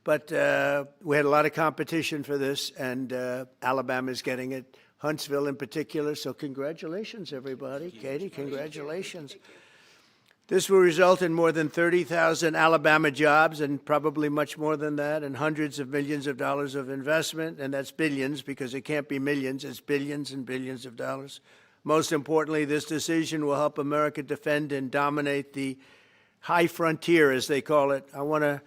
But we had a lot of competition for this, and Alabama's getting it, Huntsville in particular. So congratulations, everybody. Katie, congratulations. This will result in more than 30,000 Alabama jobs, and probably much more than that, and hundreds of millions of dollars of investment, and that's billions, because it can't be millions, it's billions and billions of dollars. Most importantly, this decision will help America defend and dominate the high frontier, as they call it. I want to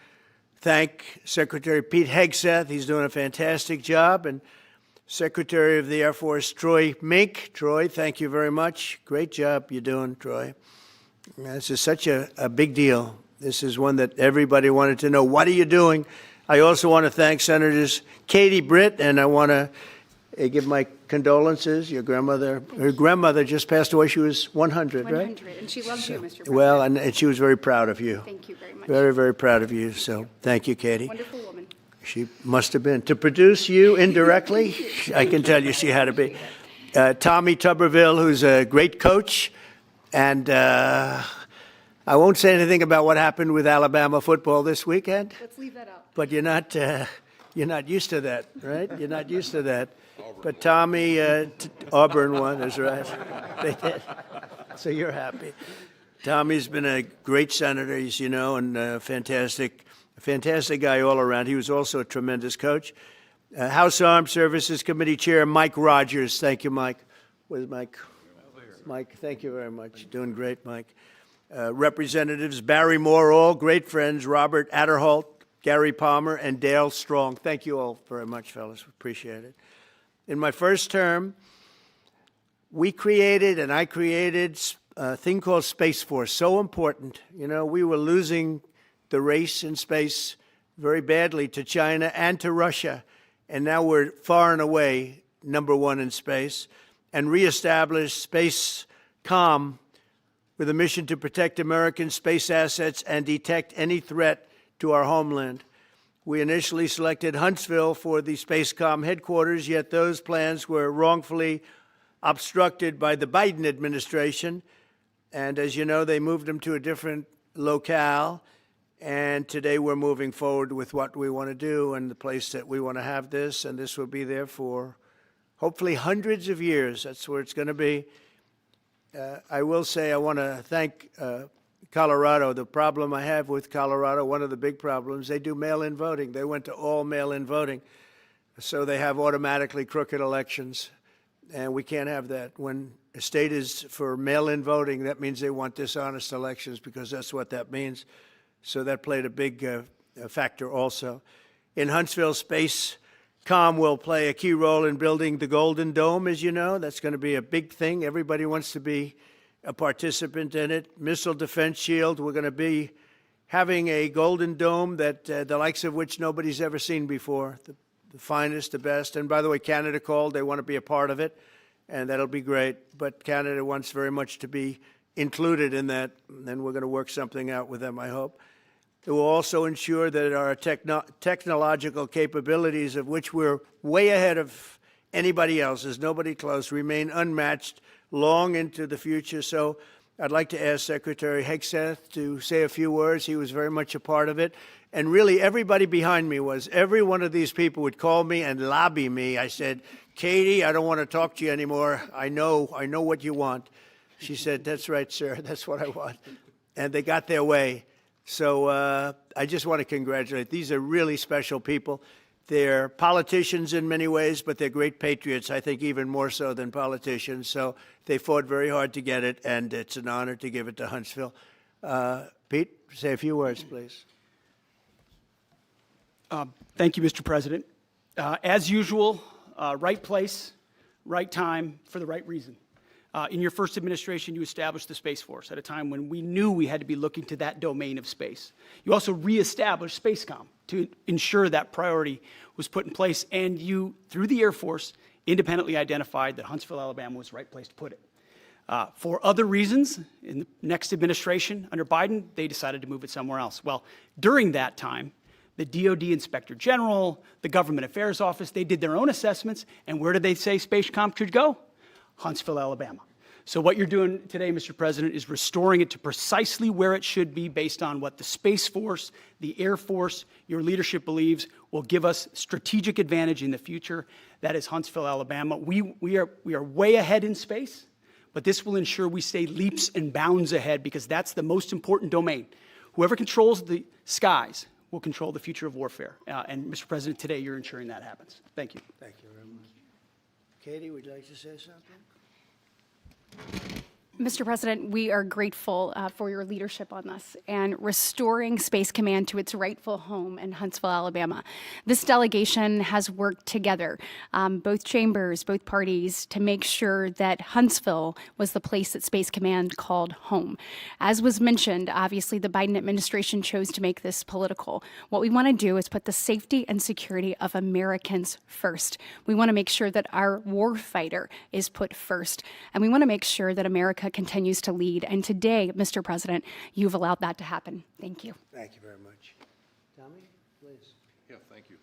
thank Secretary Pete Hegseth. He's doing a fantastic job. And Secretary of the Air Force Troy Mink. Troy, thank you very much. Great job you're doing, Troy. This is such a big deal. This is one that everybody wanted to know. What are you doing? I also want to thank Senators Katie Britt, and I want to give my condolences. Your grandmother, her grandmother just passed away. She was 100, right? 100, and she loves you, Mr. President. Well, and she was very proud of you. Thank you very much. Very, very proud of you. So thank you, Katie. Wonderful woman. She must have been. To produce you indirectly, I can tell you she had to be. Tommy Tuberville, who's a great coach. And I won't say anything about what happened with Alabama football this weekend. Let's leave that out. But you're not used to that, right? You're not used to that. But Tommy, Auburn won, that's right. They did. So you're happy. Tommy's been a great senator, as you know, and a fantastic guy all around. He was also a tremendous coach. House Armed Services Committee Chair Mike Rogers. Thank you, Mike. Where's Mike? Mike, thank you very much. Doing great, Mike. Representatives Barry Moore, all great friends, Robert Adderholt, Gary Palmer, and Dale Strong. Thank you all very much, fellas. Appreciate it. In my first term, I created a thing called Space Force, so important. You know, we were losing the race in space very badly to China and to Russia, and now we're far and away #1 in space, and reestablished Space Com with a mission to protect American space assets and detect any threat to our homeland. We initially selected Huntsville for the SpaceCom headquarters, yet those plans were wrongfully obstructed by the Biden administration. And as you know, they moved them to a different locale. And today we're moving forward with what we want to do and the place that we want to have this. And this will be there for hopefully hundreds of years. That's where it's going to be. I will say I want to thank Colorado. The problem I have with Colorado, one of the big problems, they do mail-in voting. They went to all mail-in voting. So they have automatically crooked elections. And we can't have that. When a state is for mail-in voting, that means they want dishonest elections, because that's what that means. So that played a big factor also. In Huntsville, SpaceCom will play a key role in building the Golden Dome, as you know. That's going to be a big thing. Everybody wants to be a participant in it. Missile Defense Shield, we're going to be having a Golden Dome that the likes of which nobody's ever seen before, the finest, the best. And by the way, Canada called. They want to be a part of it, and that'll be great. But Canada wants very much to be included in that, and we're going to work something out with them, I hope. It will also ensure that our technological capabilities, of which we're way ahead of anybody else, there's nobody close, remain unmatched long into the future. So I'd like to ask Secretary Hegseth to say a few words. He was very much a part of it. And really, everybody behind me was. Every one of these people would call me and lobby me. I said, Katie, I don't want to talk to you anymore. I know what you want. She said, that's right, sir. That's what I want. And they got their way. So I just want to congratulate. These are really special people. They're politicians in many ways, but they're great patriots, I think even more so than politicians. So they fought very hard to get it, and it's an honor to give it to Huntsville. Pete, say a few words, please. Thank you, Mr. President. As usual, right place, right time, for the right reason. In your first administration, you established the Space Force at a time when we knew we had to be looking to that domain of space. You also reestablished SpaceCom to ensure that priority was put in place, and you, through the Air Force, independently identified that Huntsville, Alabama was the right place to put it. For other reasons, in the next administration under Biden, they decided to move it somewhere else. Well, during that time, the DoD Inspector General, the Government Affairs Office, they did their own assessments, and where did they say SpaceCom should go? Huntsville, Alabama. So what you're doing today, Mr. President, is restoring it to precisely where it should be based on what the Space Force, the Air Force, your leadership believes will give us strategic advantage in the future. That is Huntsville, Alabama. We are way ahead in space, but this will ensure we stay leaps and bounds ahead because that's the most important domain. Whoever controls the skies will control the future of warfare. And Mr. President, today you're ensuring that happens. Thank you. Thank you very much. Katie, would you like to say something? Mr. President, we are grateful for your leadership on this and restoring Space Command to its rightful home in Huntsville, Alabama. This delegation has worked together, both chambers, both parties, to make sure that Huntsville was the place that Space Command called home. As was mentioned, obviously the Biden administration chose to make this political. What we want to do is put the safety and security of Americans first. We want to make sure that our warfighter is put first, and we want to make sure that America continues to lead. And today, Mr. President, you've allowed that to happen. Thank you. Thank you very much. Tommy, please. Yeah, thank you.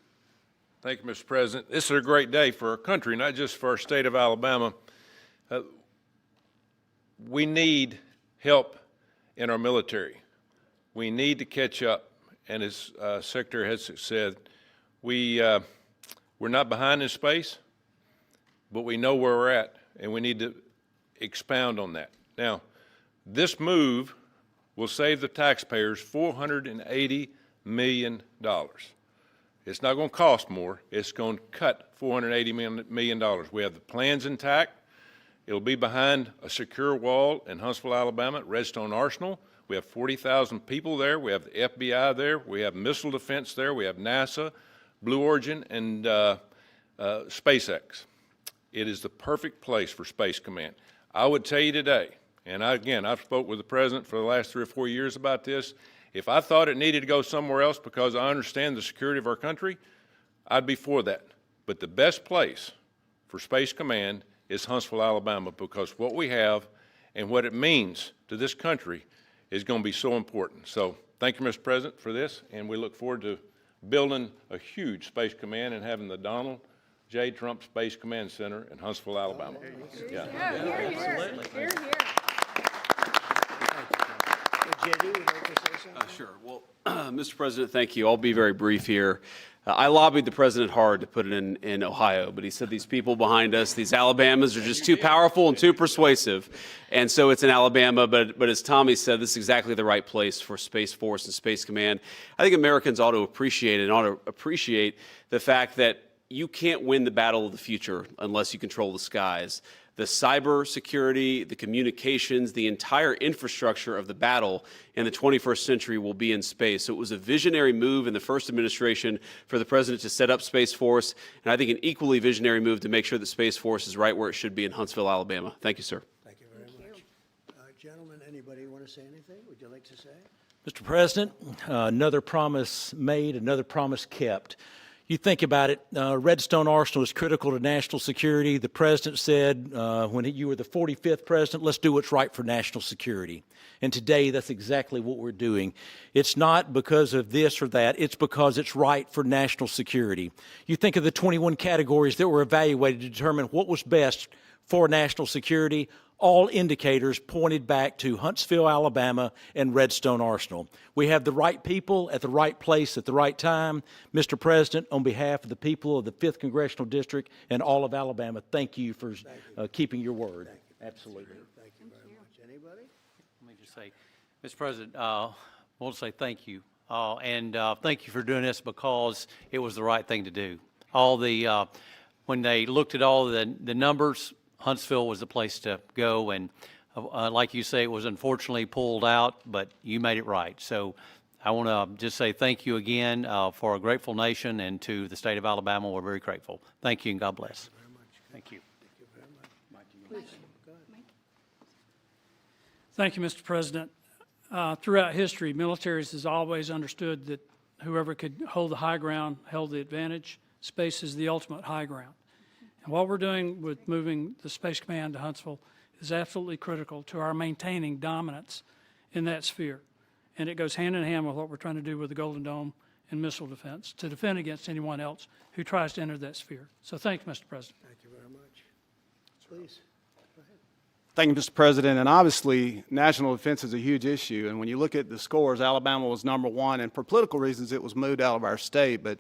Thank you, Mr. President. This is a great day for our country, not just for our state of Alabama. We need help in our military. We need to catch up. And as Secretary has said, we're not behind in space, but we know where we're at, and we need to expound on that. Now, this move will save the taxpayers $480 million. It's not going to cost more. It's going to cut $480 million. We have the plans intact. It'll be behind a secure wall in Huntsville, Alabama, at Redstone Arsenal. We have 40,000 people there. We have the FBI there. We have missile defense there. We have NASA, Blue Origin, and SpaceX. It is the perfect place for Space Command. I would tell you today, and I've spoke with the President for the last 3 or 4 years about this, if I thought it needed to go somewhere else because I understand the security of our country, I'd be for that. But the best place for Space Command is Huntsville, Alabama, because what we have and what it means to this country is going to be so important. So thank you, Mr. President, for this, and we look forward to building a huge Space Command and having the Donald J. Trump Space Command Center in Huntsville, Alabama. Hear, hear. JD, would you like to say something? Sure. Well, Mr. President, thank you. I'll be very brief here. I lobbied the president hard to put it in Ohio, but he said these people behind us, these Alabamas, are just too powerful and too persuasive. And so it's in Alabama, but as Tommy said, this is exactly the right place for Space Force and Space Command. I think Americans ought to appreciate it and ought to appreciate the fact that you can't win the battle of the future unless you control the skies. The cyber security, the communications, the entire infrastructure of the battle in the 21st century will be in space. So it was a visionary move in the first administration for the president to set up Space Force, and I think an equally visionary move to make sure that Space Force is right where it should be in Huntsville, Alabama. Thank you, sir. Thank you very much. Gentlemen, anybody want to say anything? Would you like to say? Mr. President, another promise made, another promise kept. You think about it, Redstone Arsenal is critical to national security. The president said when you were the 45th president, let's do what's right for national security. And today, that's exactly what we're doing. It's not because of this or that. It's because it's right for national security. You think of the 21 categories that were evaluated to determine what was best for national security. All indicators pointed back to Huntsville, Alabama, and Redstone Arsenal. We have the right people at the right place at the right time. Mr. President, on behalf of the people of the 5th Congressional District and all of Alabama, thank you for keeping your word. Absolutely. Thank you very much. Anybody? Let me just say, Mr. President, I want to say thank you. And thank you for doing this because it was the right thing to do. When they looked at all the numbers, Huntsville was the place to go, and like you say, it was unfortunately pulled out, but you made it right. So I want to just say thank you again for a grateful nation, and to the state of Alabama, we're very grateful. Thank you, and God bless. Thank you. Thank you very much. Mike, please. Go ahead. Thank you, Mr. President. Throughout history, militaries has always understood that whoever could hold the high ground held the advantage. Space is the ultimate high ground. And what we're doing with moving the Space Command to Huntsville is absolutely critical to our maintaining dominance in that sphere. And it goes hand in hand with what we're trying to do with the Golden Dome and missile defense to defend against anyone else who tries to enter that sphere. So thank you, Mr. President. Thank you very much. Please, go ahead. Thank you, Mr. President. And obviously, national defense is a huge issue. And when you look at the scores, Alabama was #1, and for political reasons, it was moved out of our state. But,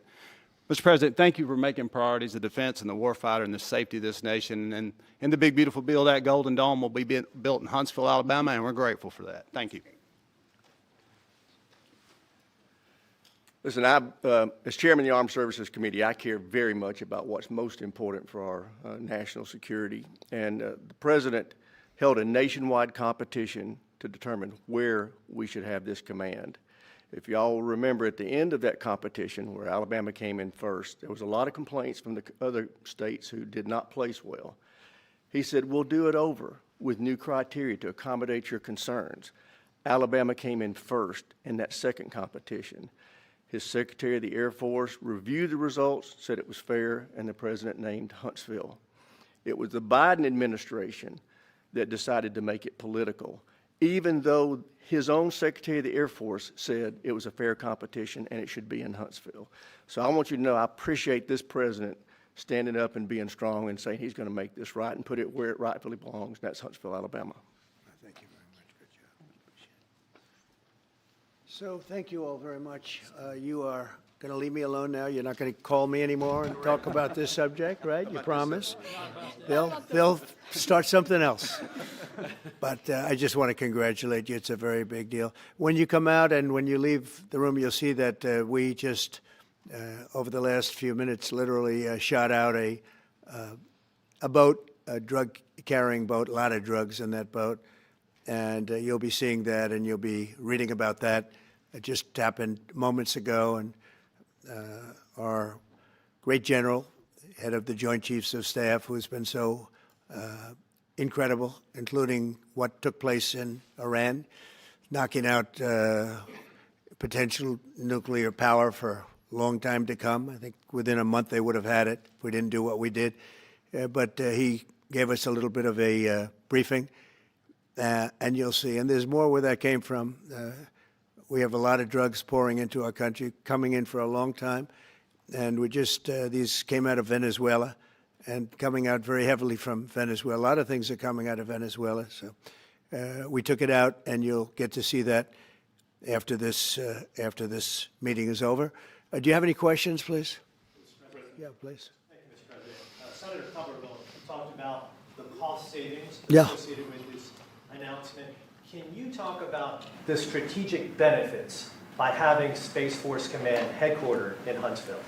Mr. President, thank you for making priorities the defense and the warfighter and the safety of this nation. And in the big, beautiful bill, that Golden Dome will be built in Huntsville, Alabama, and we're grateful for that. Thank you. Listen, as chairman of the Armed Services Committee, I care very much about what's most important for our national security. And the President held a nationwide competition to determine where we should have this command. If y'all remember, at the end of that competition, where Alabama came in first, there was a lot of complaints from the other states who did not place well. He said, we'll do it over with new criteria to accommodate your concerns. Alabama came in first in that second competition. His Secretary of the Air Force reviewed the results, said it was fair, and the President named Huntsville. It was the Biden administration that decided to make it political, even though his own Secretary of the Air Force said it was a fair competition and it should be in Huntsville. So I want you to know I appreciate this President standing up and being strong and saying he's going to make this right and put it where it rightfully belongs, and that's Huntsville, Alabama. Thank you very much. Good job. So thank you all very much. You are going to leave me alone now. You're not going to call me anymore and talk about this subject, right? You promise? They'll start something else. But I just want to congratulate you. It's a very big deal. When you come out and when you leave the room, you'll see that we just, over the last few minutes, literally shot out a boat, a drug-carrying boat, a lot of drugs in that boat. And you'll be seeing that and you'll be reading about that. It just happened moments ago, and our great general, head of the Joint Chiefs of Staff, who's been so incredible, including what took place in Iran, knocking out potential nuclear power for a long time to come. I think within a month they would have had it if we didn't do what we did. But he gave us a little bit of a briefing, and you'll see. And there's more where that came from. We have a lot of drugs pouring into our country, coming in for a long time. And we just, these came out of Venezuela and coming out very heavily from Venezuela. A lot of things are coming out of Venezuela. So we took it out, and you'll get to see that after this meeting is over. Do you have any questions, please? Yeah, please. Thank you, Mr. President. Senator Tuberville talked about the cost savings associated with this announcement. Can you talk about the strategic benefits by having Space Force Command headquartered in Huntsville?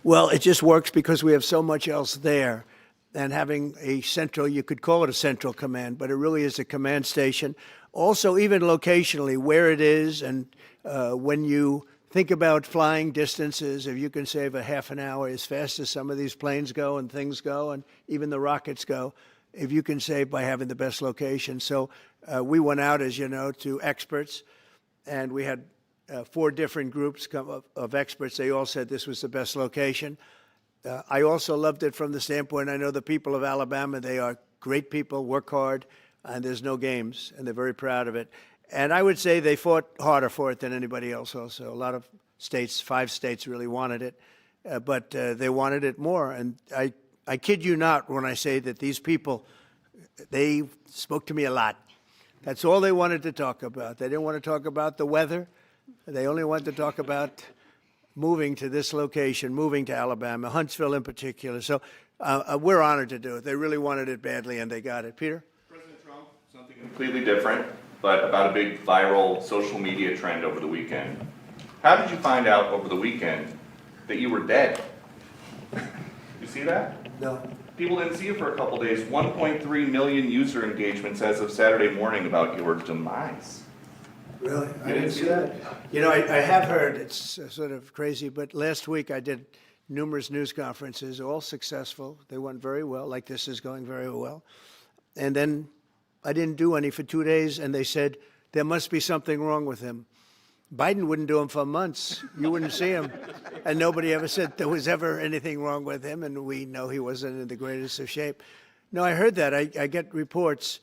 Well, it just works because we have so much else there. And having a central, you could call it a central command, but it really is a command station. Also, even locationally, where it is, and when you think about flying distances, if you can save a half an hour as fast as some of these planes go and things go, and even the rockets go, if you can save by having the best location. So we went out, as you know, to experts, and we had 4 different groups of experts. They all said this was the best location. I also loved it from the standpoint, I know the people of Alabama, they are great people, work hard, and there's no games, and they're very proud of it. And I would say they fought harder for it than anybody else also. A lot of states, 5 states really wanted it, but they wanted it more. And I kid you not when I say that these people, they spoke to me a lot. That's all they wanted to talk about. They didn't want to talk about the weather. They only wanted to talk about moving to this location, moving to Alabama, Huntsville in particular. So we're honored to do it. They really wanted it badly, and they got it. Peter? President Trump, something completely different, but about a big viral social media trend over the weekend. How did you find out over the weekend that you were dead? You see that? No. People didn't see you for a couple days. 1.3 million user engagements as of Saturday morning about your demise. Really? I didn't see that. You know, I have heard, it's sort of crazy, but last week I did numerous news conferences, all successful. They went very well, like this is going very well. And then I didn't do any for 2 days, and they said, there must be something wrong with him. Biden wouldn't do them for months. You wouldn't see him. And nobody ever said there was ever anything wrong with him, and we know he wasn't in the greatest of shape. No, I heard that. I get reports.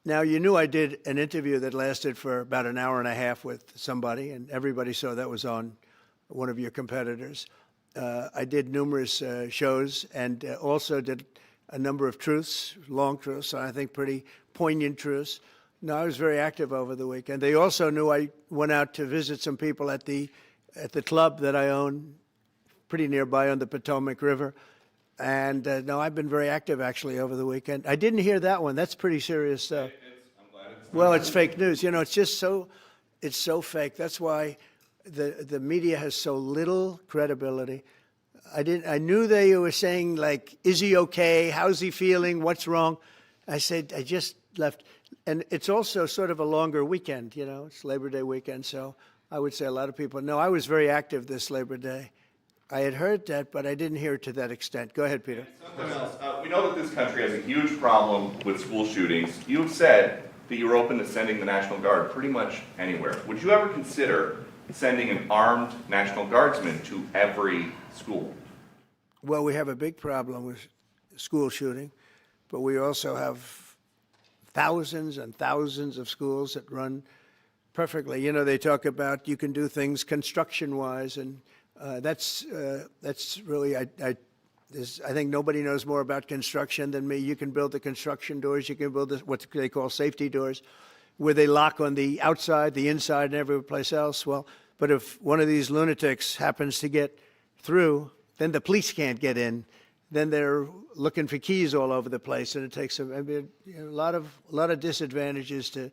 Now, you knew I did an interview that lasted for about an hour and a half with somebody, and everybody saw that was on one of your competitors. I did numerous shows and also did a number of truths, long truths, and I think pretty poignant truths. No, I was very active over the weekend. They also knew I went out to visit some people at the club that I own, pretty nearby on the Potomac River. And no, I've been very active actually over the weekend. I didn't hear that one. That's pretty serious stuff. I'm glad it's. Well, it's fake news. You know, it's just it's so fake. That's why the media has so little credibility. I knew they were saying, like, is he okay? How's he feeling? What's wrong? I said, I just left. And it's also sort of a longer weekend, you know, it's Labor Day weekend. So I would say a lot of people, no, I was very active this Labor Day. I had heard that, but I didn't hear it to that extent. Go ahead, Peter. Something else. We know that this country has a huge problem with school shootings. You have said that you're open to sending the National Guard pretty much anywhere. Would you ever consider sending an armed National Guardsman to every school? Well, we have a big problem with school shooting, but we also have thousands and thousands of schools that run perfectly. You know, they talk about you can do things construction-wise, and that's really, I think nobody knows more about construction than me. You can build the construction doors. You can build what they call safety doors, where they lock on the outside, the inside, and every place else. Well, but if one of these lunatics happens to get through, then the police can't get in. Then they're looking for keys all over the place, and it takes a lot of disadvantages to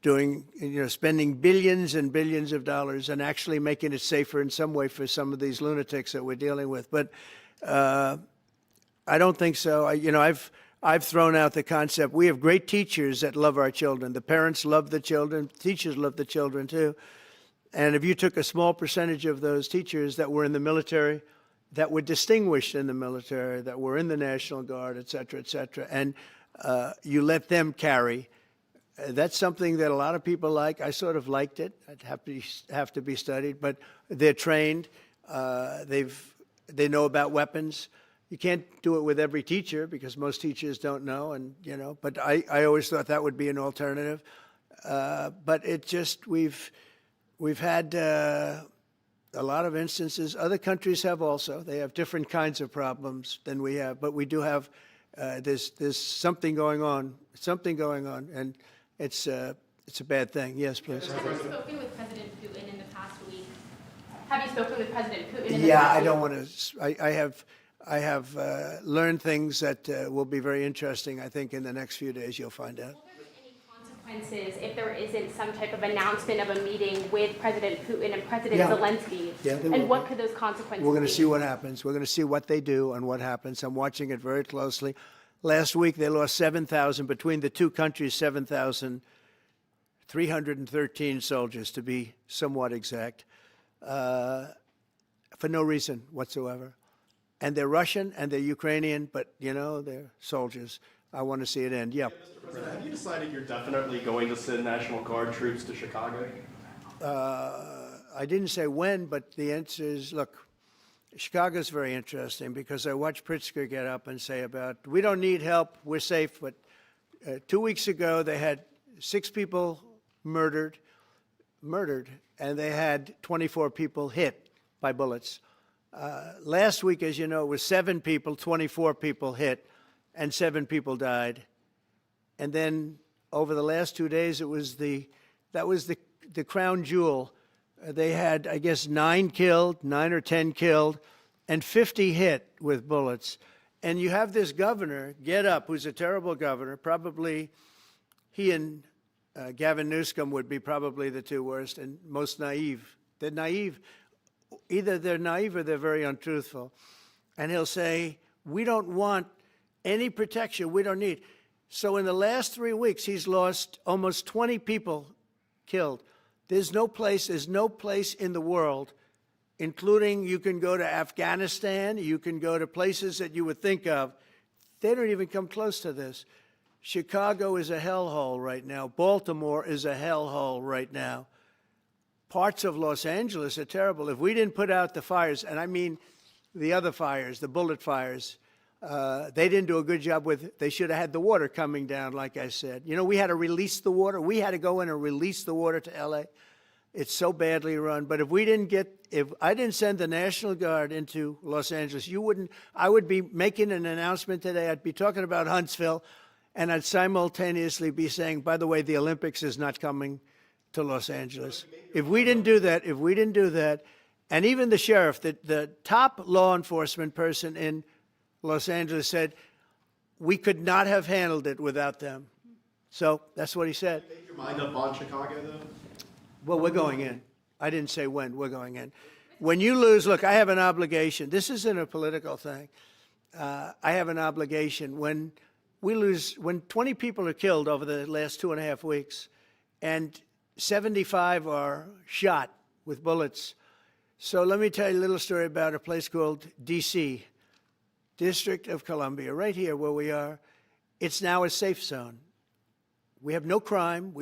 doing, spending billions and billions of dollars and actually making it safer in some way for some of these lunatics that we're dealing with. But I don't think so. I've thrown out the concept. We have great teachers that love our children. The parents love the children. Teachers love the children too. And if you took a small percentage of those teachers that were in the military, that were distinguished in the military, that were in the National Guard, et cetera, and you let them carry, that's something that a lot of people like. I sort of liked it. It'd have to be studied, but they're trained. They know about weapons. You can't do it with every teacher because most teachers don't know, but I always thought that would be an alternative. But it just, we've had a lot of instances. Other countries have also. They have different kinds of problems than we have, but we do have, there's something going on, and it's a bad thing. Yes, please. Have you spoken with President Putin in the past week? Have you spoken with President Putin in the past week? Yeah, I don't want to, I have learned things that will be very interesting. I think in the next few days you'll find out. Consequences if there isn't some type of announcement of a meeting with President Putin and President Zelensky? Yeah, and what could those consequences be? We're going to see what happens. We're going to see what they do and what happens. I'm watching it very closely. Last week they lost 7,000, between the two countries, 7,313 soldiers, to be somewhat exact, for no reason whatsoever. And they're Russian and they're Ukrainian, but, they're soldiers. I want to see it end. Yeah. Mr. President, have you decided you're definitely going to send National Guard troops to Chicago? I didn't say when, but the answer is, look, Chicago's very interesting because I watched Pritzker get up and say we don't need help, we're safe. But 2 weeks ago, they had 6 people murdered, and they had 24 people hit by bullets. Last week, as you know, it was 7 people, 24 people hit, and 7 people died. And then over the last 2 days, that was the crown jewel. They had, I guess, 9 or 10 killed, and 50 hit with bullets. And you have this governor get up, who's a terrible governor. Probably he and Gavin Newsom would be probably the 2 worst and most naive. They're naive. Either they're naive or they're very untruthful. And he'll say, we don't want any protection. We don't need. So in the last 3 weeks, he's lost almost 20 people killed. There's no place in the world, including you can go to Afghanistan, you can go to places that you would think of. They don't even come close to this. Chicago is a hellhole right now. Baltimore is a hellhole right now. Parts of Los Angeles are terrible. If we didn't put out the fires, and I mean the other fires, the bullet fires, they didn't do a good job with, they should have had the water coming down, like I said. We had to release the water. We had to go in and release the water to L.A. It's so badly run. But if I didn't send the National Guard into Los Angeles, I would be making an announcement today. I'd be talking about Huntsville, and I'd simultaneously be saying, by the way, the Olympics is not coming to Los Angeles. If we didn't do that, and even the sheriff, the top law enforcement person in Los Angeles said, we could not have handled it without them. So that's what he said. Make your mind up on Chicago, though? Well, we're going in. I didn't say when. We're going in. When you lose, look, I have an obligation. This isn't a political thing. I have an obligation. When 20 people are killed over the last 2.5 weeks, and 75 are shot with bullets. So let me tell you a little story about a place called D.C., District of Columbia, right here where we are. It's now a safe zone. We have no crime.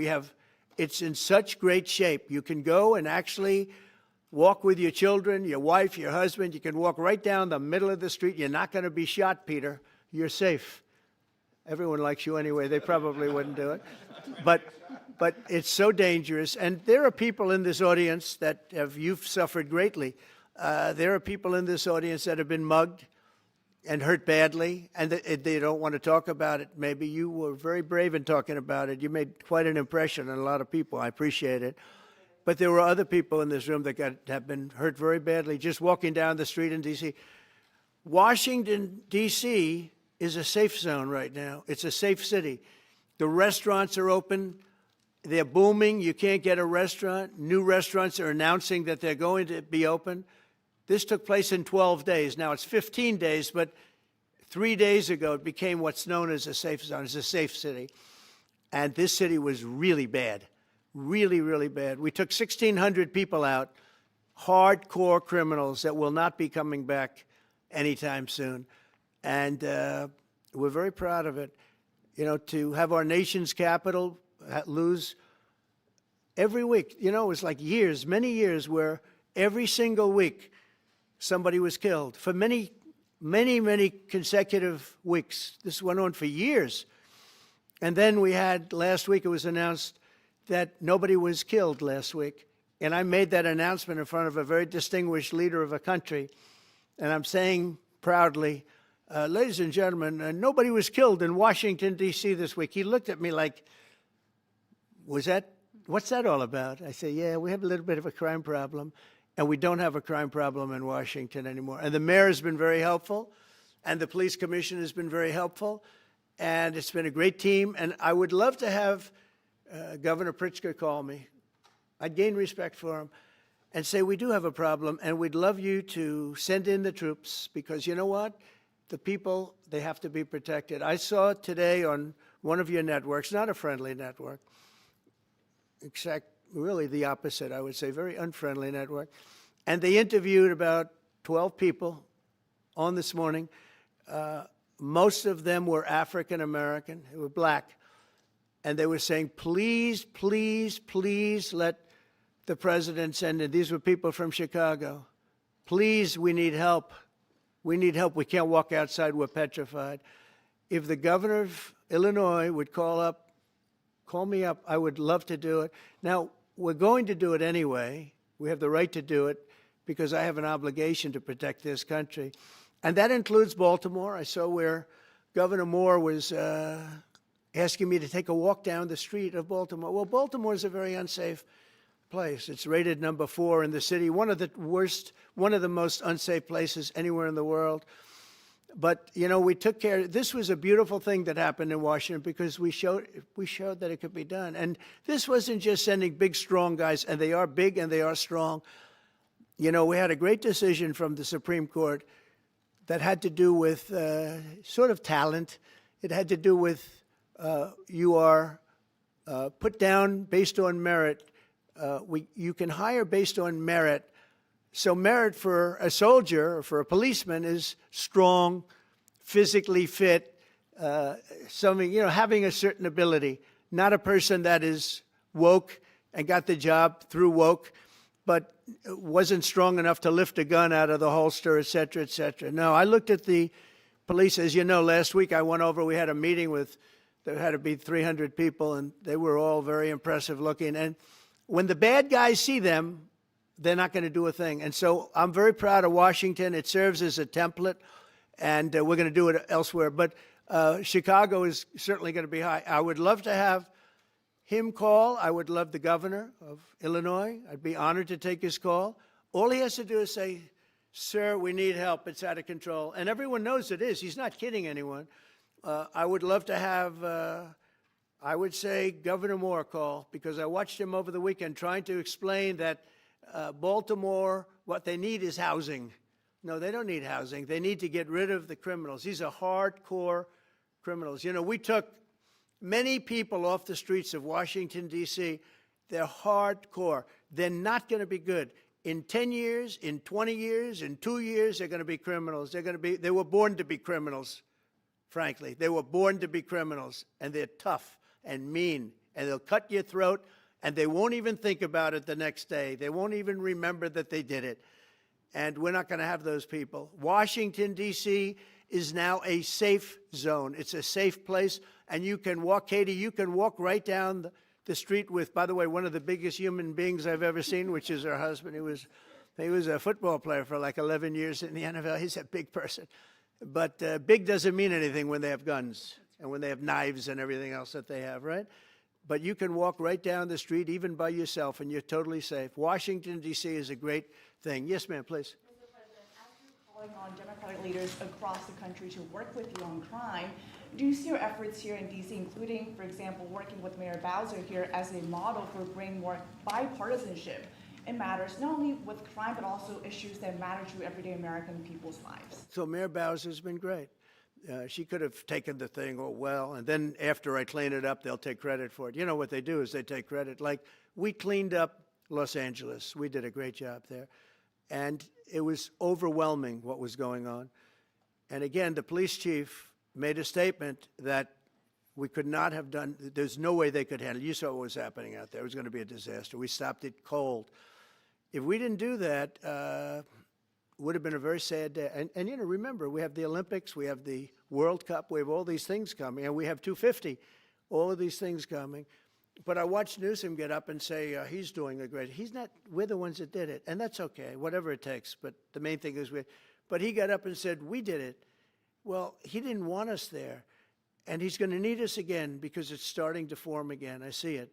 It's in such great shape. You can go and actually walk with your children, your wife, your husband. You can walk right down the middle of the street. You're not going to be shot, Peter. You're safe. Everyone likes you anyway. They probably wouldn't do it. But it's so dangerous. And there are people in this audience you've suffered greatly. There are people in this audience that have been mugged and hurt badly, and they don't want to talk about it. Maybe you were very brave in talking about it. You made quite an impression on a lot of people. I appreciate it. But there were other people in this room that have been hurt very badly just walking down the street in D.C. Washington, D.C. is a safe zone right now. It's a safe city. The restaurants are open. They're booming. You can't get a restaurant. New restaurants are announcing that they're going to be open. This took place in 12 days. Now it's 15 days, but 3 days ago it became what's known as a safe zone. It's a safe city. And this city was really bad, really, really bad. We took 1,600 people out, hardcore criminals that will not be coming back anytime soon. And we're very proud of it. You know, to have our nation's capital lose every week. You know, it was like years, many years, where every single week somebody was killed for many, many, many consecutive weeks. This went on for years. And then we had, last week it was announced that nobody was killed last week. And I made that announcement in front of a very distinguished leader of a country. And I'm saying proudly, ladies and gentlemen, nobody was killed in Washington, D.C. this week. He looked at me like, what's that all about? I say, yeah, we have a little bit of a crime problem. And we don't have a crime problem in Washington anymore. And the mayor has been very helpful, and the police commission has been very helpful, and it's been a great team. And I would love to have Governor Pritzker call me. I'd gain respect for him and say, we do have a problem, and we'd love you to send in the troops, because you know what? The people, they have to be protected. I saw today on one of your networks, not a friendly network, really the opposite, I would say, very unfriendly network. And they interviewed about 12 people on this morning. Most of them were African American, they were black. And they were saying, please, please, please let the president send in. These were people from Chicago. Please, we need help. We need help. We can't walk outside. We're petrified. If the governor of Illinois would call me up, I would love to do it. Now, we're going to do it anyway. We have the right to do it because I have an obligation to protect this country. And that includes Baltimore. I saw where Governor Moore was asking me to take a walk down the street of Baltimore. Well, Baltimore is a very unsafe place. It's rated number 4 in the city, one of the most unsafe places anywhere in the world. But, you know, we took care. This was a beautiful thing that happened in Washington because we showed that it could be done. And this wasn't just sending big, strong guys, and they are big and they are strong. You know, we had a great decision from the Supreme Court that had to do with sort of talent. It had to do with you are put down based on merit. You can hire based on merit. So merit for a soldier or for a policeman is strong, physically fit, having a certain ability, not a person that is woke and got the job through woke, but wasn't strong enough to lift a gun out of the holster, et cetera, et cetera. No, I looked at the police. As you know, last week I went over, we had a meeting there had to be 300 people, and they were all very impressive looking. And when the bad guys see them, they're not going to do a thing. And so I'm very proud of Washington. It serves as a template, and we're going to do it elsewhere. But Chicago is certainly going to be high. I would love to have him call. I would love the governor of Illinois. I'd be honored to take his call. All he has to do is say, sir, we need help. It's out of control. And everyone knows it is. He's not kidding anyone. I would love to have, I would say, Governor Moore call, because I watched him over the weekend trying to explain that Baltimore, what they need is housing. No, they don't need housing. They need to get rid of the criminals. These are hardcore criminals. You know, we took many people off the streets of Washington, D.C. They're hardcore. They're not going to be good. In 10 years, in 20 years, in 2 years, they're going to be criminals. They were born to be criminals, frankly. They were born to be criminals, and they're tough and mean, and they'll cut your throat, and they won't even think about it the next day. They won't even remember that they did it. And we're not going to have those people. Washington, D.C. is now a safe zone. It's a safe place, and you can walk, Katie, you can walk right down the street with, by the way, one of the biggest human beings I've ever seen, which is her husband. He was a football player for like 11 years in the NFL. He's a big person. But big doesn't mean anything when they have guns and when they have knives and everything else that they have, right? But you can walk right down the street, even by yourself, and you're totally safe. Washington, D.C. is a great thing. Yes, ma'am, please. Mr. President, as you're calling on Democratic leaders across the country to work with you on crime, do you see your efforts here in D.C., including, for example, working with Mayor Bowser here as a model for bringing more bipartisanship in matters not only with crime, but also issues that matter to everyday American people's lives? So Mayor Bowser's been great. She could have taken the thing, oh, well, and then after I clean it up, they'll take credit for it. You know what they do is they take credit. Like, we cleaned up Los Angeles. We did a great job there. And it was overwhelming what was going on. And again, the police chief made a statement that we could not have done, there's no way they could handle it. You saw what was happening out there. It was going to be a disaster. We stopped it cold. If we didn't do that, would have been a very sad day. And you know, remember, we have the Olympics, we have the World Cup, we have all these things coming, and we have 250, all of these things coming. But I watched Newsroom get up and say he's doing a great, he's not, we're the ones that did it, and that's okay, whatever it takes, but the main thing is but he got up and said, we did it. Well, he didn't want us there, and he's going to need us again because it's starting to form again. I see it.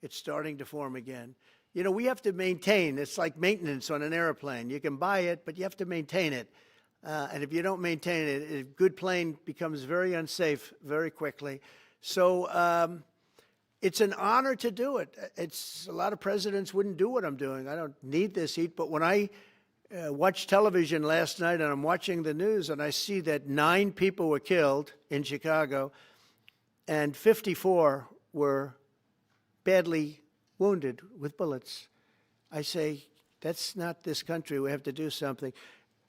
It's starting to form again. You know, we have to maintain. It's like maintenance on an airplane. You can buy it, but you have to maintain it. And if you don't maintain it, a good plane becomes very unsafe very quickly. So it's an honor to do it. A lot of presidents wouldn't do what I'm doing. I don't need this heat, but when I watched television last night and I'm watching the news and I see that 9 people were killed in Chicago and 54 were badly wounded with bullets, I say, that's not this country. We have to do something.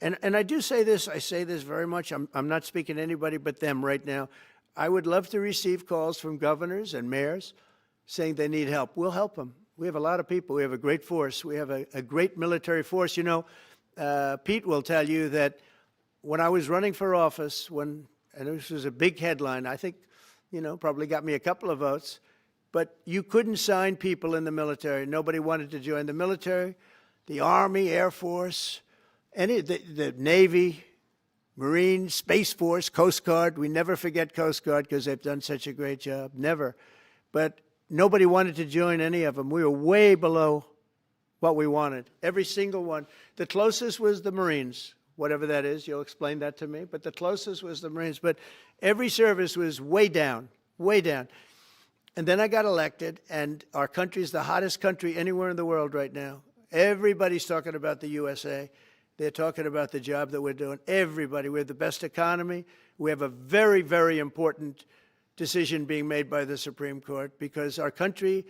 And I do say this, I say this very much. I'm not speaking to anybody but them right now. I would love to receive calls from governors and mayors saying they need help. We'll help them. We have a lot of people. We have a great force. We have a great military force. You know, Pete will tell you that when I was running for office, and this was a big headline, I think, you know, probably got me a couple of votes, but you couldn't sign people in the military. Nobody wanted to join the military, the Army, Air Force, the Navy, Marines, Space Force, Coast Guard. We never forget Coast Guard because they've done such a great job. Never. But nobody wanted to join any of them. We were way below what we wanted, every single one. The closest was the Marines, whatever that is. You'll explain that to me. But the closest was the Marines. But every service was way down, way down. And then I got elected, and our country's the hottest country anywhere in the world right now. Everybody's talking about the USA. They're talking about the job that we're doing. Everybody. We have the best economy. We have a very, very important decision being made by the Supreme Court because our country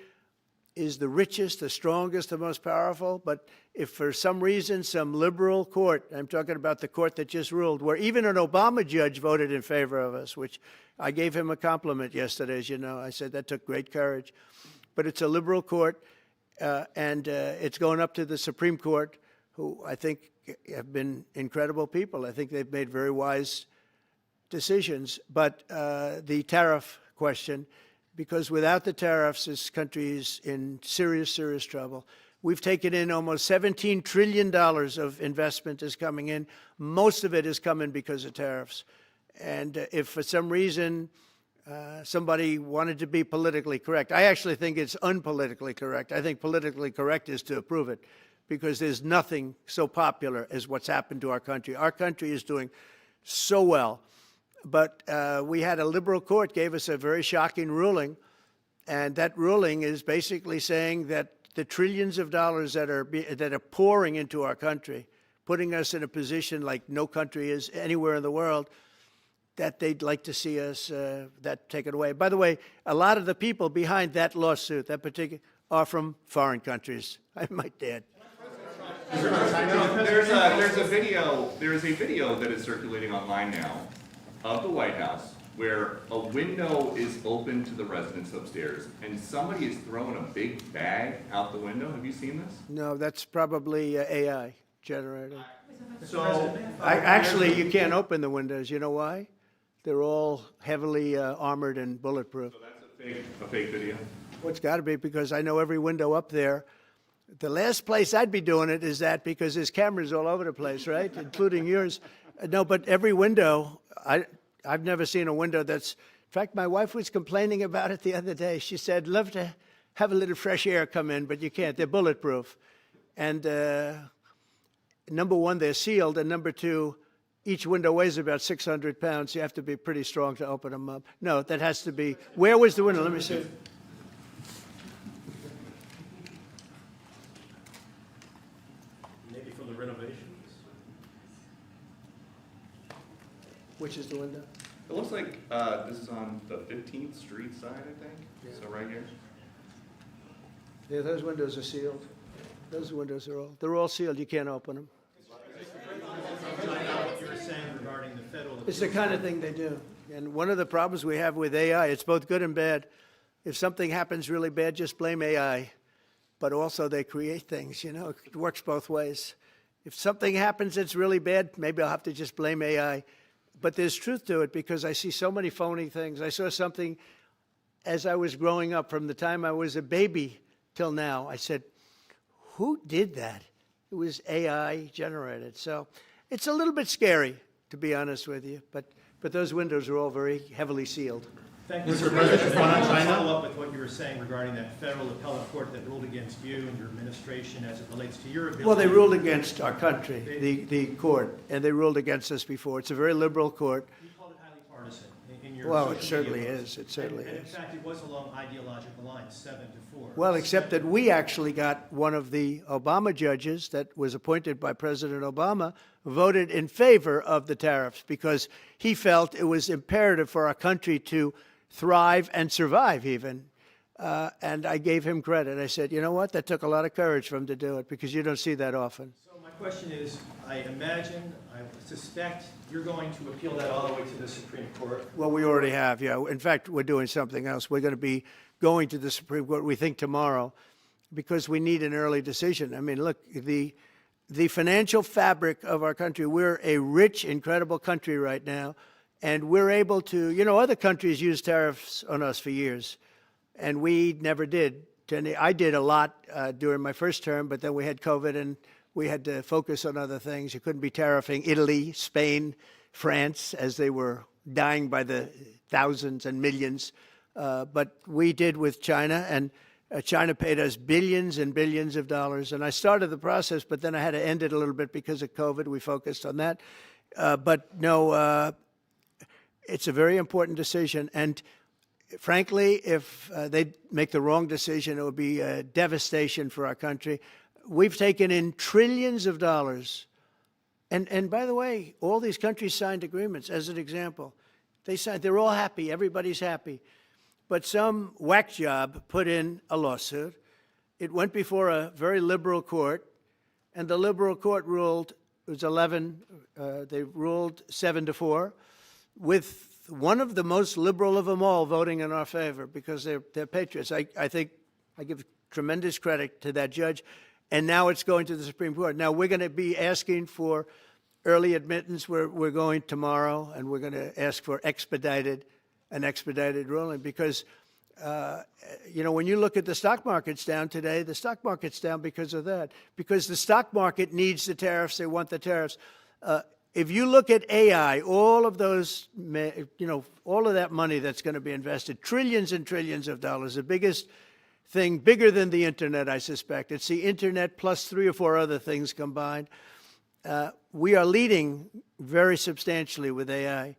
is the richest, the strongest, the most powerful. But if for some reason some liberal court, I'm talking about the court that just ruled, where even an Obama judge voted in favor of us, which I gave him a compliment yesterday, as you know. I said that took great courage. But it's a liberal court, and it's going up to the Supreme Court, who I think have been incredible people. I think they've made very wise decisions. But the tariff question because without the tariffs, this country is in serious, serious trouble. We've taken in almost $17 trillion of investment is coming in. Most of it is coming because of tariffs. And if for some reason somebody wanted to be politically correct, I actually think it's unpolitically correct. I think politically correct is to approve it, because there's nothing so popular as what's happened to our country. Our country is doing so well. But we had a liberal court gave us a very shocking ruling, and that ruling is basically saying that the trillions of dollars that are pouring into our country, putting us in a position like no country is anywhere in the world, that they'd like to see us that taken away. By the way, a lot of the people behind that lawsuit, that particular, are from foreign countries, I might add. There's a video that is circulating online now of the White House where a window is open to the residents upstairs and somebody is throwing a big bag out the window. Have you seen this? No, that's probably AI generated. So Actually, you can't open the windows. You know why? They're all heavily armored and bulletproof. So that's a fake video. Well, it's got to be, because I know every window up there. The last place I'd be doing it is that, because there's cameras all over the place, right, including yours. No, but every window, I've never seen a window that's. In fact, my wife was complaining about it the other day. She said, "Love to have a little fresh air come in, but you can't. They're bulletproof." And number one, they're sealed, and number two, each window weighs about 600 pounds. You have to be pretty strong to open them up. No, that has to be. Where was the window? Let me see. Maybe from the renovations? Which is the window? It looks like this is on the 15th Street side, I think. Yeah. So right here. Yeah, those windows are sealed. Those windows are they're all sealed. You can't open them. What you were saying regarding the federal. It's the kind of thing they do. And one of the problems we have with AI, it's both good and bad. If something happens really bad, just blame AI. But also they create things, you know, it works both ways. If something happens that's really bad, maybe I'll have to just blame AI. But there's truth to it, because I see so many phony things. I saw something as I was growing up, from the time I was a baby till now. I said, who did that? It was AI generated. So it's a little bit scary, to be honest with you. But those windows are all very heavily sealed. Thank you, Mr. President. I want to follow up with what you were saying regarding that federal appellate court that ruled against you and your administration as it relates to your ability. Well, they ruled against our country, the court, and they ruled against us before. It's a very liberal court. You called it highly partisan in your. Well, it social certainly media is. posts. It certainly and is. in fact, it was along ideological lines, 7-4. Well, except that we actually got one of the Obama judges that was appointed by President Obama voted in favor of the tariffs, because he felt it was imperative for our country to thrive and survive even. And I gave him credit. I said, you know what? That took a lot of courage for him to do it, because you don't see that often. So my question is, I suspect you're going to appeal that all the way to the Supreme Court. Well, we already have, yeah. In fact, we're doing something else. We're going to be going to the Supreme Court, we think, tomorrow, because we need an early decision. I mean, look, the financial fabric of our country, we're a rich, incredible country right now, and we're able to, you know, other countries use tariffs on us for years, and we never did. I did a lot during my first term, but then we had COVID, and we had to focus on other things. You couldn't be tariffing Italy, Spain, France, as they were dying by the thousands and millions. But we did with China, and China paid us billions and billions of dollars. And I started the process, but then I had to end it a little bit because of COVID. We focused on that. But no, it's a very important decision. And frankly, if they make the wrong decision, it would be a devastation for our country. We've taken in trillions of dollars. And by the way, all these countries signed agreements, as an example. They're all happy. Everybody's happy. But some whack job put in a lawsuit. It went before a very liberal court, and the liberal court ruled, it was 11, they ruled 7-4, with one of the most liberal of them all voting in our favor, because they're patriots. I think I give tremendous credit to that judge. And now it's going to the Supreme Court. Now we're going to be asking for early admittance. We're going tomorrow, and we're going to ask for an expedited ruling, because When you look at the stock market's down today, the stock market's down because of that. Because the stock market needs the tariffs. They want the tariffs. If you look at AI, all of those, all of that money that's going to be invested, trillions and trillions of dollars, the biggest thing, bigger than the internet, I suspect. It's the internet plus 3 or 4 other things combined. We are leading very substantially with AI.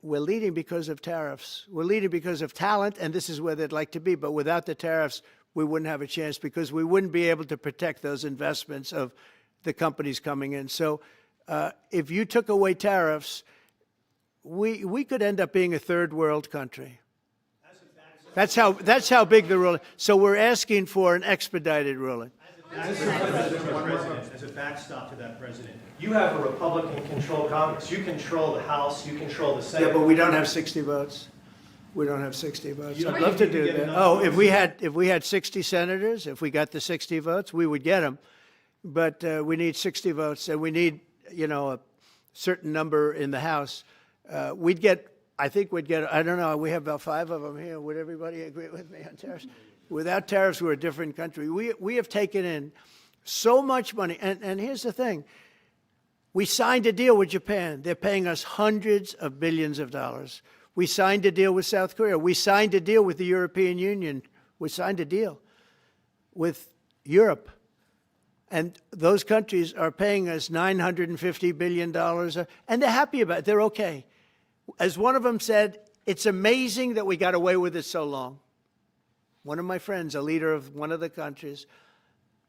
We're leading because of tariffs. We're leading because of talent, and this is where they'd like to be. But without the tariffs, we wouldn't have a chance because we wouldn't be able to protect those investments of the companies coming in. So if you took away tariffs, we could end up being a third world country. That's how big the ruling. So we're asking for an expedited ruling. As a backstop to that, President, you have a Republican-controlled Congress. You control the House. You control the Senate. Yeah, but we don't have 60 votes. We don't have 60 votes. I'd love to do that. Oh, if we had 60 senators, if we got the 60 votes, we would get them. But we need 60 votes, and we need, a certain number in the House. I think we'd get, I don't know, we have about 5 of them here. Would everybody agree with me on tariffs? Without tariffs, we're a different country. We have taken in so much money. And here's the thing. We signed a deal with Japan. They're paying us hundreds of billions of dollars. We signed a deal with South Korea. We signed a deal with the European Union. We signed a deal with Europe. And those countries are paying us $950 billion. And they're happy about it. They're okay. As one of them said, it's amazing that we got away with it so long. One of my friends, a leader of one of the countries,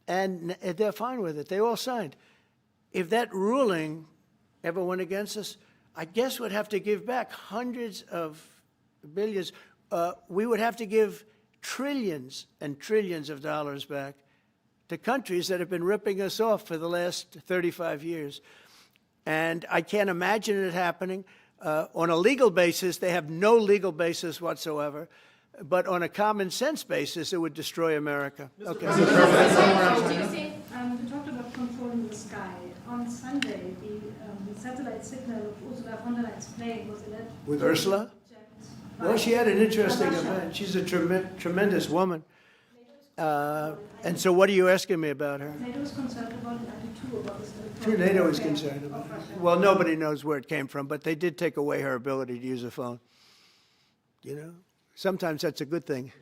and they're fine with it. They all signed. If that ruling ever went against us, I guess we'd have to give back hundreds of billions. We would have to give trillions and trillions of dollars back to countries that have been ripping us off for the last 35 years. And I can't imagine it happening. On a legal basis, they have no legal basis whatsoever. But on a common sense basis, it would destroy America. Okay. We talked about controlling the sky. On Sunday, the satellite signal of Ursula von der Leyen's plane was alleged. With Ursula? Well, she had an interesting event. She's a tremendous woman. And so what are you asking me about her? NATO is concerned about the attitude about this. Sure, NATO is concerned about it. Well, nobody knows where it came from, but they did take away her ability to use a phone. Sometimes that's a good thing.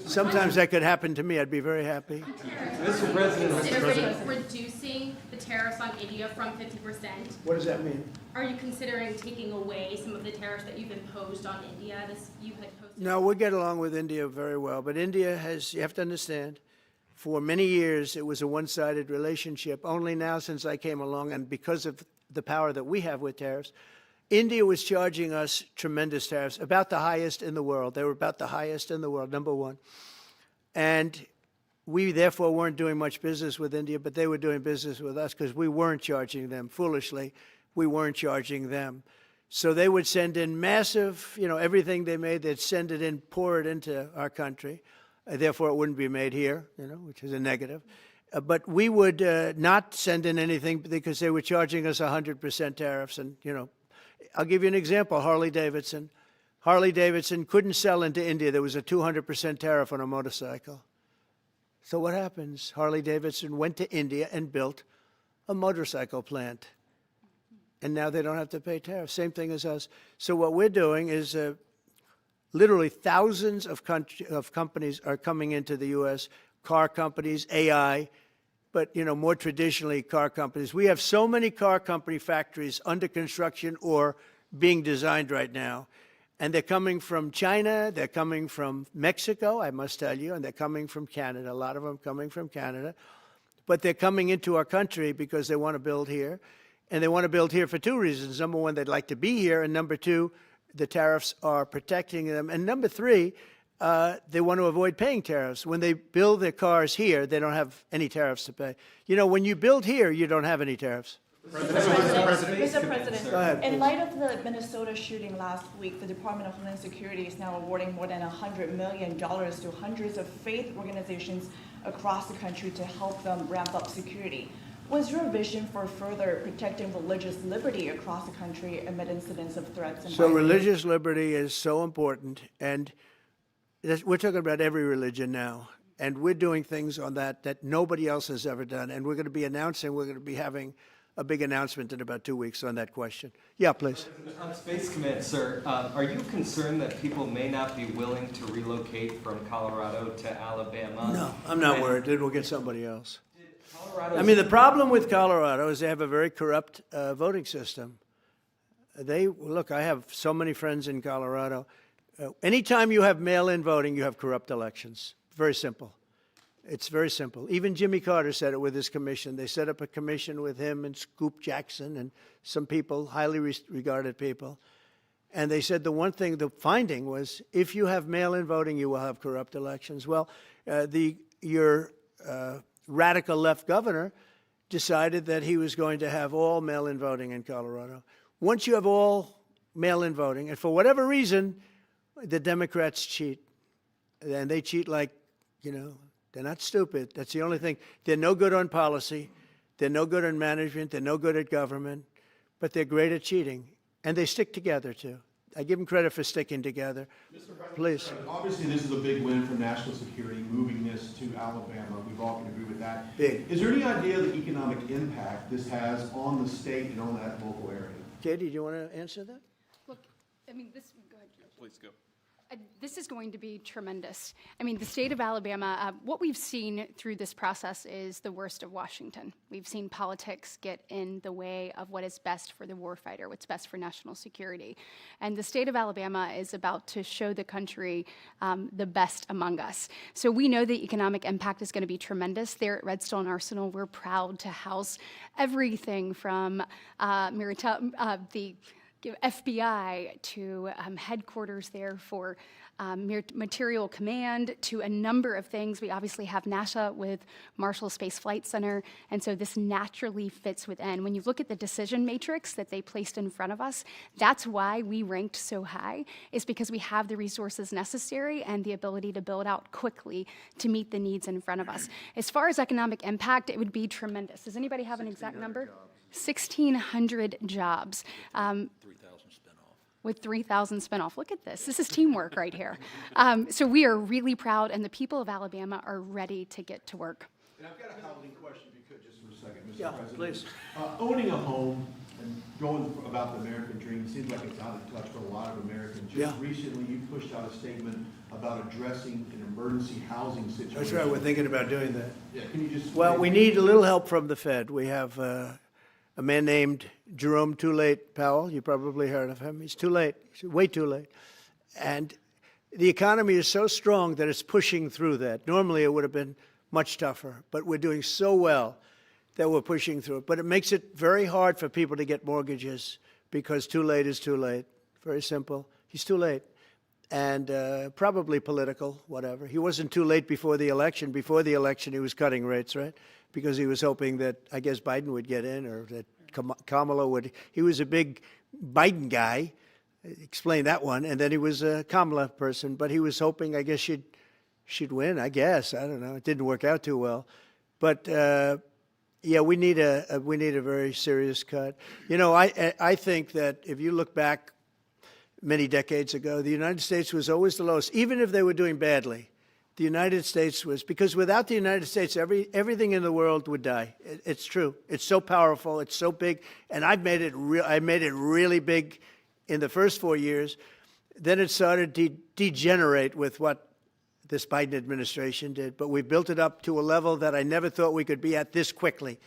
Sometimes that could happen to me. I'd be very happy. Mr. President, considering reducing the tariffs on India from 50%. What does that mean? Are you considering taking away some of the tariffs that you've imposed on India? No, we get along with India very well. But India you have to understand, for many years it was a one-sided relationship. Only now since I came along, and because of the power that we have with tariffs, India was charging us tremendous tariffs, about the highest in the world. They were about the highest in the world, number one. And we, therefore, weren't doing much business with India, but they were doing business with us because we weren't charging them. Foolishly, we weren't charging them. So they would send in massive, everything they made, they'd send it in, pour it into our country. Therefore, it wouldn't be made here, which is a negative. But we would not send in anything because they were charging us 100% tariffs. And, I'll give you an example, Harley Davidson. Harley Davidson couldn't sell into India. There was a 200% tariff on a motorcycle. So what happens? Harley Davidson went to India and built a motorcycle plant. And now they don't have to pay tariffs. Same thing as us. So what we're doing is literally thousands of companies are coming into the U.S., car companies, AI, but, more traditionally, car companies. We have so many car company factories under construction or being designed right now. And they're coming from China, they're coming from Mexico, I must tell you, and they're coming from Canada, a lot of them coming from Canada. But they're coming into our country because they want to build here. And they want to build here for 2 reasons. Number one, they'd like to be here. And number 2, the tariffs are protecting them. And number 3, they want to avoid paying tariffs. When they build their cars here, they don't have any tariffs to pay. When you build here, you don't have any tariffs. Mr. President, Go ahead, in light of the Minnesota shooting last week, the Department of Homeland Security is now awarding more than $100 million to hundreds of faith organizations across the country to help them ramp up security. What's your vision for further protecting religious liberty across the country amid incidents of threats and So violence? religious liberty is so important, and we're talking about every religion now, and we're doing things on that nobody else has ever done, and we're going to be having a big announcement in about 2 weeks on that question. Yeah, please. On Space Command, sir, are you concerned that people may not be willing to relocate from Colorado to Alabama? No, I'm not worried. We'll get somebody else. I mean, the problem with Colorado is they have a very corrupt voting system. Look, I have so many friends in Colorado. Anytime you have mail-in voting, you have corrupt elections. Very simple. It's very simple. Even Jimmy Carter said it with his commission. They set up a commission with him and Scoop Jackson and some people, highly regarded people. And they said the finding was, if you have mail-in voting, you will have corrupt elections. Well, your radical left governor decided that he was going to have all mail-in voting in Colorado. Once you have all mail-in voting, and for whatever reason, the Democrats cheat. And they cheat like, they're not stupid. That's the only thing. They're no good on policy. They're no good on management. They're no good at government. But they're great at cheating. And they stick together, too. I give them credit for sticking together. Please. Obviously, this is a big win for national security, moving this to Alabama. We've all can agree with that. Big. Is there any idea of the economic impact this has on the state and on that local area? Katie, do you want to answer that? Look, I mean, go ahead, George. Please go. This is going to be tremendous. I mean, the state of Alabama, what we've seen through this process is the worst of Washington. We've seen politics get in the way of what is best for the warfighter, what's best for national security. And the state of Alabama is about to show the country the best among us. So we know the economic impact is going to be tremendous. There at Redstone Arsenal, we're proud to house everything from the FBI to headquarters there for material command to a number of things. We obviously have NASA with Marshall Space Flight Center, and so this naturally fits within. When you look at the decision matrix that they placed in front of us, that's why we ranked so high, is because we have the resources necessary and the ability to build out quickly to meet the needs in front of us. As far as economic impact, it would be tremendous. Does anybody have an exact number? 1,600 jobs. 3,000 spinoff. With 3,000 spinoff. Look at this. This is teamwork right here. So we are really proud, and the people of Alabama are ready to get to work. And I've got a housing question, if you could, just for a second, Mr. Yeah, President. please. Owning a home and going about the American dream seems like it's out of touch for a lot of Americans. Yeah. Just recently, you pushed out a statement about addressing an emergency housing situation. That's right. We're thinking about doing that. Yeah, can you just? Well, we need a little help from the Fed. We have a man named Jerome Too Late Powell. You probably heard of him. He's too late. He's way too late. And the economy is so strong that it's pushing through that. Normally, it would have been much tougher, but we're doing so well that we're pushing through it. But it makes it very hard for people to get mortgages because too late is too late. Very simple. He's too late. And probably political, whatever. He wasn't too late before the election. Before the election, he was cutting rates, right? Because he was hoping that, I guess, Biden would get in or that Kamala would. He was a big Biden guy. Explain that one. And then he was a Kamala person. But he was hoping, I guess, she'd win, I guess. I don't know. It didn't work out too well. But, yeah, we need a very serious cut. You know, I think that if you look back many decades ago, the United States was always the lowest, even if they were doing badly. The United States was, because without the United States, everything in the world would die. It's true. It's so powerful. It's so big. And I made it really big in the first 4 years. Then it started to degenerate with what this Biden administration did. But we built it up to a level that I never thought we could be at this quickly.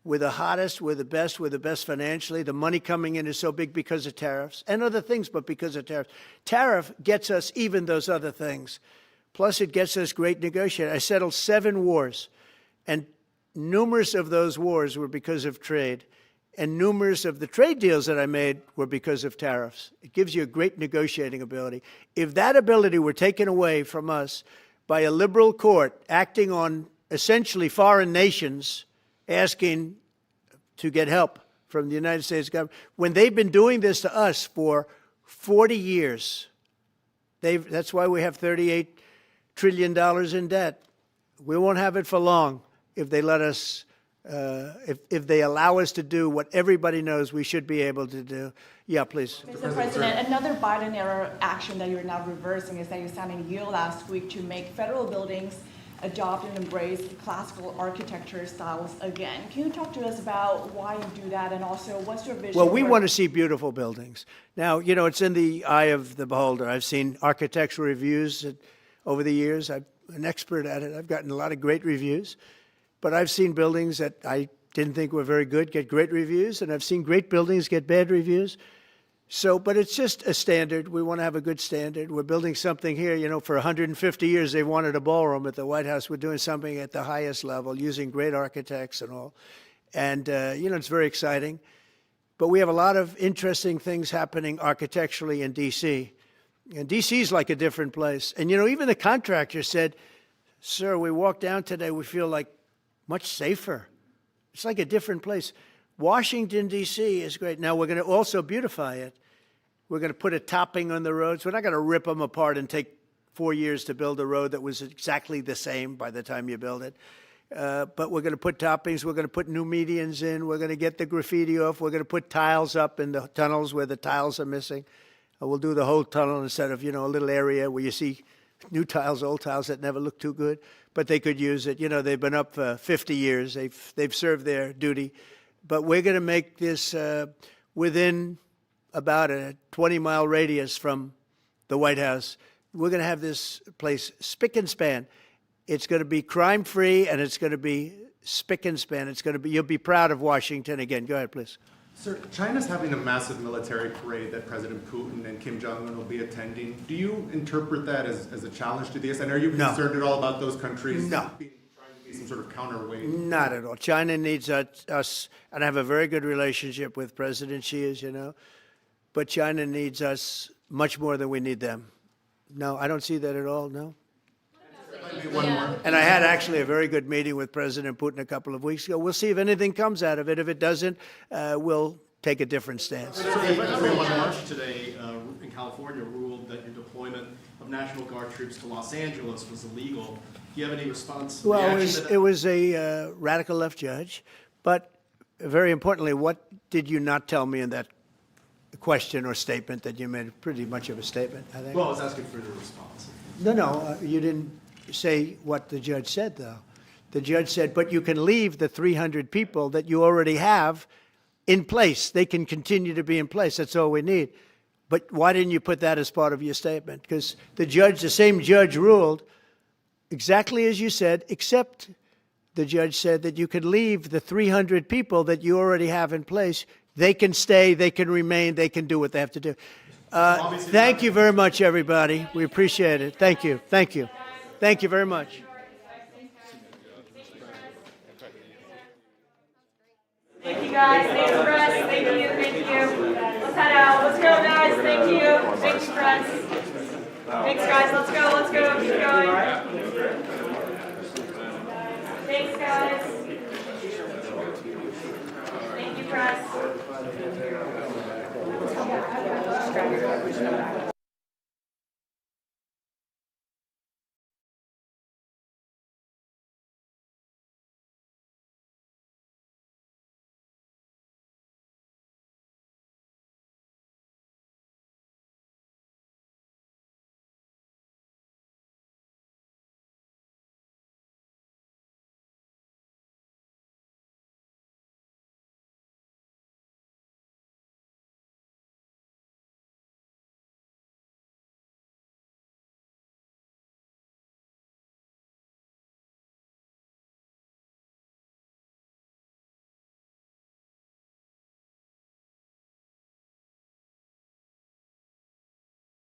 We're the hottest, we're the best financially. The money coming in is so big because of tariffs and other things, but because of tariffs. Tariff gets us even those other things. Plus, it gets us great negotiating. I settled 7 wars, and numerous of those wars were because of trade. And numerous of the trade deals that I made were because of tariffs. It gives you a great negotiating ability. If that ability were taken away from us by a liberal court acting on essentially foreign nations, asking to get help from the United States government, when they've been doing this to us for 40 years, that's why we have $38 trillion in debt. We won't have it for long if they let us if they allow us to do what everybody knows we should be able to do. Yeah, please. Mr. President, another Biden-era action that you're now reversing is that you signed a deal last week to make federal buildings adopt and embrace classical architecture styles again. Can you talk to us about why you do that, and also what's your vision? Well, we want to see beautiful buildings. Now, you know, it's in the eye of the beholder. I've seen architectural reviews over the years. I'm an expert at it. I've gotten a lot of great reviews. But I've seen buildings that I didn't think were very good get great reviews, and I've seen great buildings get bad reviews. So, but it's just a standard. We want to have a good standard. We're building something here. You know, for 150 years, they wanted a ballroom at the White House. We're doing something at the highest level, using great architects and all. And, you know, it's very exciting. But we have a lot of interesting things happening architecturally in D.C. And D.C. is like a different place. And, you know, even the contractor said, sir, we walked down today, we feel like much safer. It's like a different place. Washington, D.C. is great. Now, we're going to also beautify it. We're going to put a topping on the roads. We're not going to rip them apart and take 4 years to build a road that was exactly the same by the time you build it. But we're going to put toppings. We're going to put new medians in. We're going to get the graffiti off. We're going to put tiles up in the tunnels where the tiles are missing. We'll do the whole tunnel instead of, you know, a little area where you see new tiles, old tiles that never look too good. But they could use it. You know, they've been up for 50 years. They've served their duty. But we're going to make this within about a 20-mile radius from the White House. We're going to have this place spick and span. It's going to be crime-free, and it's going to be spick and span. It's going to be, you'll be proud of Washington again. Go ahead, please. Sir, China's having a massive military parade that President Putin and Kim Jong-un will be attending. Do you interpret that as a challenge to this? And are you concerned at all about those countries trying to be some sort of counterweight? Not at all. China needs us, and I have a very good relationship with President Xi, as you know, but China needs us much more than we need them. No, I don't see that at all, no. One more. And I had actually a very good meeting with President Putin a couple of weeks ago. We'll see if anything comes out of it. If it doesn't, we'll take a different stance. One March today in California ruled that your deployment of National Guard troops to Los Angeles was illegal. Do you have any response? Well, it was a radical left judge. But very importantly, what did you not tell me in that question or statement that you made? Pretty much of a statement, I think. Well, I was asking for your response. No, you didn't say what the judge said, though. The judge said, but you can leave the 300 people that you already have in place. They can continue to be in place. That's all we need. But why didn't you put that as part of your statement? Because the same judge ruled exactly as you said, except the judge said that you can leave the 300 people that you already have in place. They can stay, they can remain, they can do what they have to do. Thank you very much, everybody. We appreciate it. Thank you. Thank you. Thank you very much. Thank you, guys. Thanks, press. Thank you. Thank you. Let's head out. Let's go, guys. Thank you. Thanks, press. Thanks, guys. Let's go. Let's go. Keep going. Thanks, guys. Thank you, press.